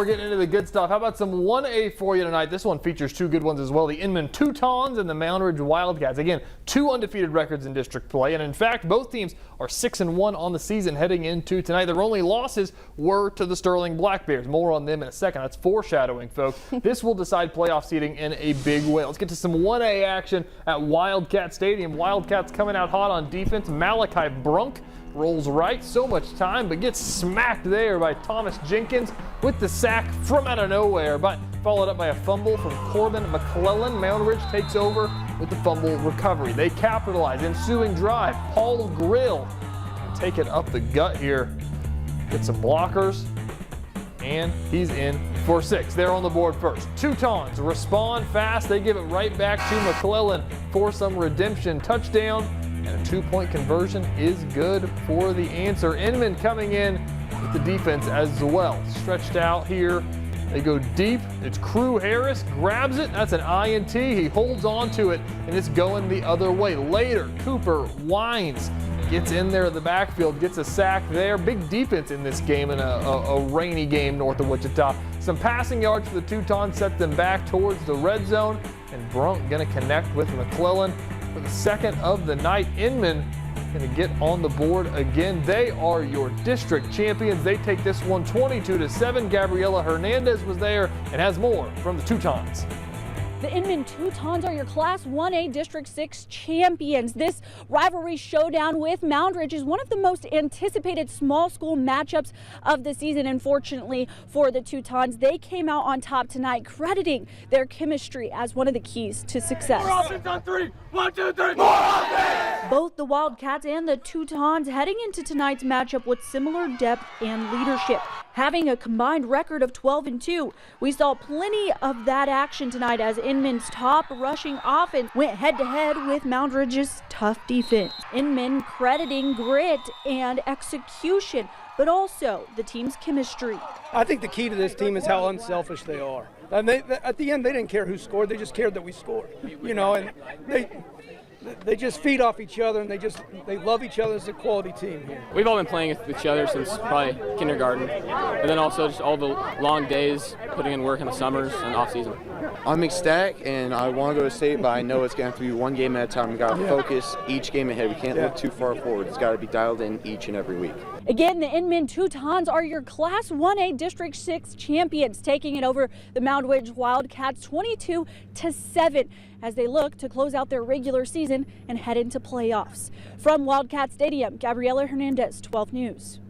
We're getting into the good stuff. How about some 1A for you tonight? This one features two good ones as well. The Inman Teutons and the Moundridge Wildcats. Again, two undefeated records in district play. And in fact, both teams are 6-1 on the season heading into tonight. Their only losses were to the Sterling Black Bears. More on them in a second. That's foreshadowing, folks. This will decide playoff seeding in a big way. Let's get to some 1A action at Wildcat Stadium. Wildcats coming out hot on defense. Malachi Brunk rolls right, so much time, but gets smacked there by Thomas Jenkins with the sack from out of nowhere, but followed up by a fumble from Corbin McClellan. Moundridge takes over with the fumble recovery. They capitalize. Ensuing drive, Paul Grill take it up the gut here. Get some blockers, and he's in for 6. They're on the board first. Teutons respond fast. They give it right back to McClellan for some redemption touchdown. And a 2-point conversion is good for the answer. Inman coming in with the defense as well. Stretched out here. They go deep. It's Crew Harris. Grabs it. That's an INT. He holds on to it, and it's going the other way. Later, Cooper Wines gets in there in the backfield, gets a sack there. Big defense in this game in a rainy game north of Wichita. Some passing yards for the Teutons set them back towards the red zone, and Brunk going to connect with McClellan for the second of the night. Inman going to get on the board again. They are your district champions. They take this one 22-7. Gabriela Hernandez was there and has more from the Teutons. The Inman Teutons are your Class 1A District 6 champions. This rivalry showdown with Moundridge is one of the most anticipated small school matchups of the season. Unfortunately for the Teutons, they came out on top tonight, crediting their chemistry as one of the keys to success. More offense on 3. 1, 2, 3. More offense! Both the Wildcats and the Teutons heading into tonight's matchup with similar depth and leadership. Having a combined record of 12-2, we saw plenty of that action tonight as Inman's top rushing offense went head-to-head with Moundridge's tough defense. Inman crediting grit and execution, but also the team's chemistry. I think the key to this team is how unselfish they are. And at the end, they didn't care who scored; they just cared that we scored. You know, and they just feed off each other, and they love each other as a quality team here. We've all been playing with each other since probably kindergarten, and then also just all the long days putting in work in the summers and off season. I'm ecstatic, and I want to go to state, but I know it's going to have to be one game at a time. We got to focus each game ahead. We can't look too far forward. It's got to be dialed in each and every week. Again, the Inman Teutons are your Class 1A District 6 champions, taking it over the Moundridge Wildcats 22-7 as they look to close out their regular season and head into playoffs. From Wildcat Stadium, Gabriela Hernandez, 12 News.